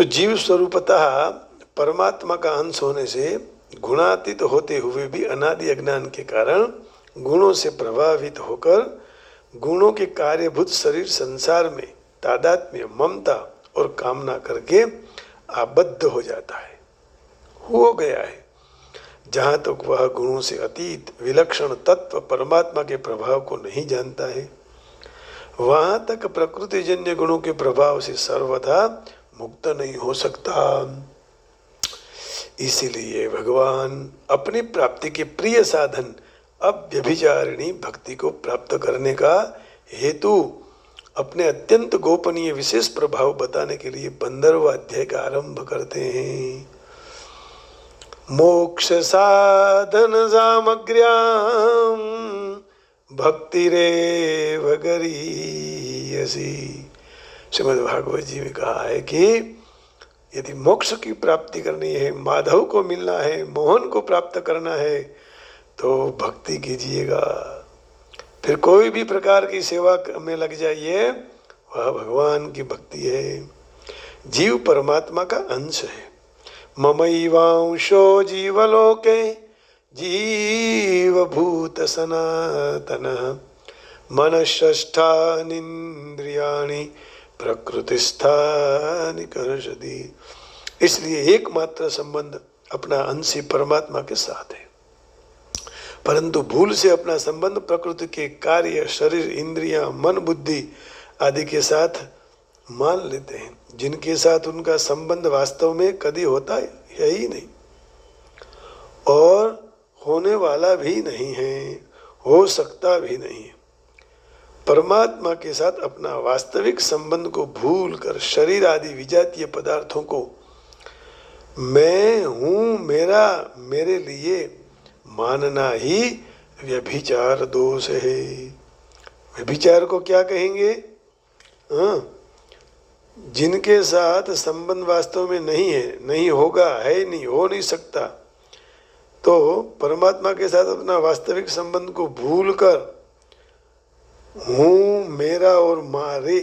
तो जीव स्वरूपतः परमात्मा का अंश होने से गुणातीत होते हुए भी अनादि अज्ञान के कारण गुणों से प्रभावित होकर गुणों के कार्यभूत शरीर संसार में तादात्म्य, ममता और कामना करके आबद्ध हो जाता है, हो गया है। जहाँ तक वह गुणों से अतीत विलक्षण तत्व परमात्मा के प्रभाव को नहीं जानता है, वहाँ तक प्रकृतिजन्य गुणों के प्रभाव से सर्वदा मुक्त नहीं हो सकता। इसीलिए भगवान अपनी प्राप्ति के प्रिय साधन अव्यभिचारिणी भक्ति को प्राप्त करने का हेतु अपने अत्यंत गोपनीय विशेष प्रभाव बताने के लिए 15वां अध्याय का आरंभ करते हैं। मोक्ष साधन सामग्र्याम भक्तिरेव गरीयसी। श्रीमद् भागवत जी में कहा है कि यदि मोक्ष की प्राप्ति करनी है, माधव को मिलना है, मोहन को प्राप्त करना है, तो भक्ति कीजिएगा। फिर कोई भी प्रकार की सेवा में लग जाइए, वह भगवान की भक्ति है। जीव परमात्मा का अंश है। ममैवांशो जीवलोके जीवभूत सनातनः मनःषष्ठानीन्द्रियाणि प्रकृतिस्थानि कर्षति। इसलिए एकमात्र संबंध अपना अंशी परमात्मा के साथ है, परंतु भूल से अपना संबंध प्रकृति के कार्य, शरीर, इंद्रियां, मन, बुद्धि आदि के साथ मान लेते हैं, जिनके साथ उनका संबंध वास्तव में कभी होता है ही नहीं और होने वाला भी नहीं है, हो सकता भी नहीं है। परमात्मा के साथ अपना वास्तविक संबंध को भूल कर शरीर आदि विजातीय पदार्थों को मैं हूँ, मेरा, मेरे लिए मानना ही व्यभिचार दोष है। व्यभिचार को क्या कहेंगे? जिनके साथ संबंध वास्तव में नहीं है, नहीं होगा, है नहीं, हो नहीं सकता, तो परमात्मा के साथ अपना वास्तविक संबंध को भूल कर हूँ, मेरा और मारे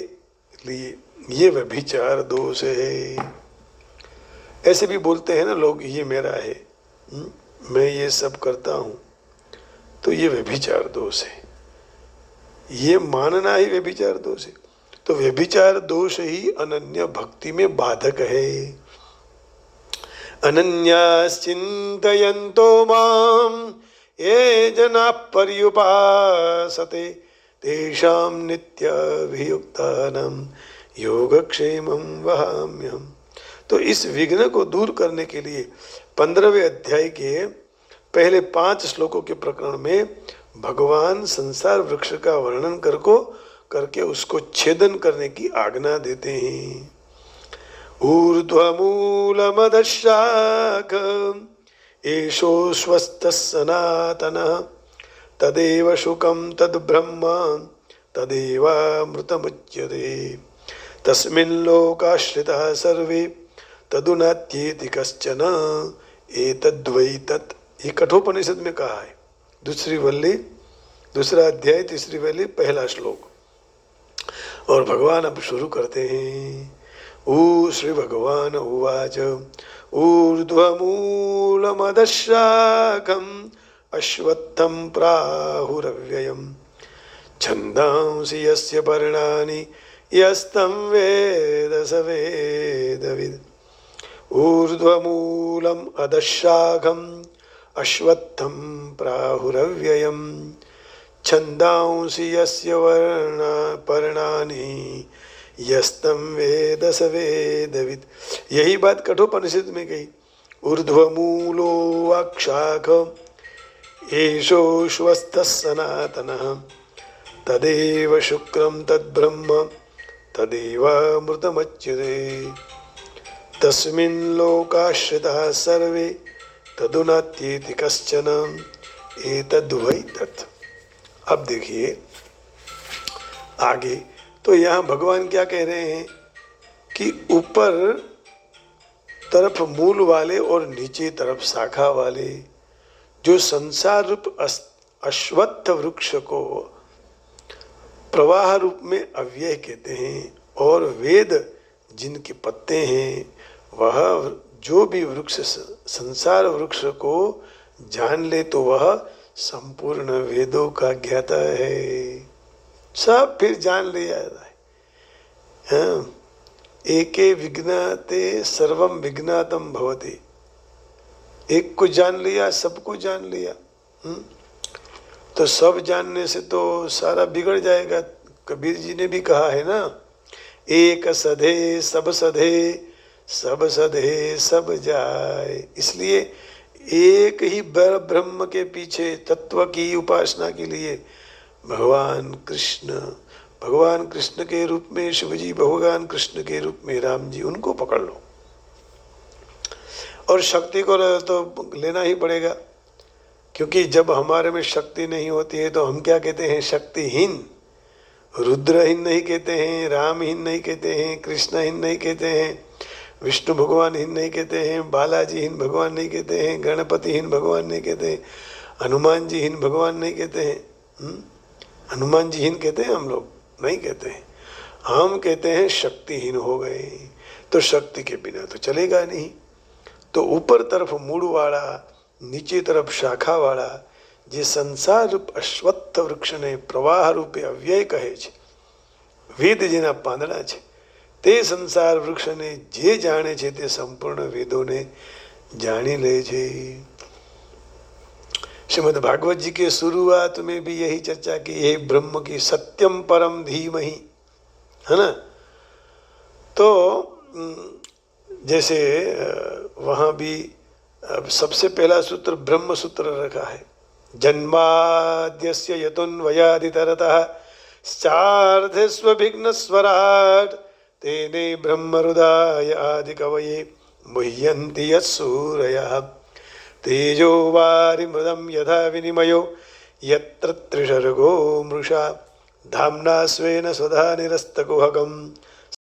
लिए, ये व्यभिचार दोष है। ऐसे भी बोलते हैं ना लोग, ये मेरा है, मैं ये सब करता हूँ, तो ये व्यभिचार दोष है। ये मानना ही व्यभिचार दोष है। तो व्यभिचार दोष ही अनन्य भक्ति में बाधक है। अनन्याश्चिन्तयन्तो मां ये जनाः पर्युपासते तेषां नित्याभियुक्तानां योगक्षेमं वहाम्यहम्। तो इस विघ्न को दूर करने के लिए 15वें अध्याय के पहले 5 श्लोकों के प्रकरण में भगवान संसार वृक्ष का वर्णन करके उसको छेदन करने की आज्ञा देते हैं। ऊर्ध्वमूलमदशाख एषो स्वस्थः सनातनः तदेव शुकं तद्ब्रह्म तदेवामृतमुच्यते तस्मिन् लोकाश्रिताः सर्वे तदुनात्येति कश्चन एतद्वै तत्। ये कठोपनिषद में कहा है, दूसरी वल्ली, दूसरा अध्याय, तीसरी वल्ली, पहला श्लोक। और भगवान अब शुरू करते हैं। ऊ श्री भगवान उवाच ऊर्ध्वमूलमदशाखम् अश्वत्थं प्राहुरव्ययम् छन्दांसि यस्य पर्णानि यस्तं वेद स वेदविद्। ऊर्ध्वमूलम् अधशाखम् अश्वत्थं प्राहुरव्ययम् छन्दांसि यस्य पर्णानि यस्तं वेद स वेदविद्। यही बात कठोपनिषद में कही। ऊर्ध्वमूलो वाक्शाख एषो स्वस्थः सनातनः तदेव शुक्रं तद्ब्रह्म तदेवामृतमुच्यते तस्मिन् लोकाश्रिताः सर्वे तदुनात्येति कश्चन एतद्वै तत्। अब देखिए आगे, तो यहाँ भगवान क्या कह रहे हैं कि ऊपर तरफ मूल वाले और नीचे तरफ शाखा वाले जो संसार रूप अश्वत्थ वृक्ष को प्रवाह रूप में अव्यय कहते हैं और वेद जिनके पत्ते हैं, वह जो भी वृक्ष संसार वृक्ष को जान ले तो वह संपूर्ण वेदों का ज्ञाता है। सब फिर जान लिया है। हाँ, एके विज्ञाते सर्वम विज्ञातम भवति। एक को जान लिया, सबको जान लिया। तो सब जानने से तो सारा बिगड़ जाएगा। कबीर जी ने भी कहा है ना, एक सधे सब सधे, सब सधे सब जाए। इसलिए एक ही ब्रह्म के पीछे तत्व की उपासना के लिए भगवान कृष्ण के रूप में शिव जी, भगवान कृष्ण के रूप में राम जी, उनको पकड़ लो। और शक्ति को तो लेना ही पड़ेगा, क्योंकि जब हमारे में शक्ति नहीं होती है तो हम क्या कहते हैं? शक्तिहीन। रुद्रहीन नहीं कहते हैं, रामहीन नहीं कहते हैं, कृष्णहीन नहीं कहते हैं, विष्णु भगवानहीन नहीं कहते हैं, बालाजीहीन भगवान नहीं कहते हैं, गणपतिहीन भगवान नहीं कहते हैं, हनुमान जीहीन भगवान नहीं कहते हैं। हनुमान जीहीन कहते हैं हम लोग? नहीं कहते हैं। हम कहते हैं शक्तिहीन हो गए। तो शक्ति के बिना तो चलेगा नहीं। तो ऊपर तरफ मूड़ वाला, નીચે તરફ શાખાવાળા જે સંસાર રૂપ અશ્વત્થ વૃક્ષને પ્રવાહ રૂપે અવ્યય કહે છે, વેદ જેના પાંદડા છે, તે સંસાર વૃક્ષને જે જાણે છે તે સંપૂર્ણ વેદોને જાણી લે છે। श्रीमद् भागवत जी के शुरुआत में भी यही चर्चा की है, ब्रह्म की सत्यम परम धीमहि, है ना। तो जैसे वहाँ भी सबसे पहला सूत्र ब्रह्म सूत्र रखा है, जन्माद्यस्य यतुन्वयादितरतः चार्धस्वभिघ्नस्वराट् तेने ब्रह्मरुदाय आदिकवये मुह्यन्ति यत्सूरयः तेजो वारिमृदं यथा विनिमयो यत्र त्रिसर्गो मृषा धाम्ना स्वेन स्वधा निरस्तकुहकम्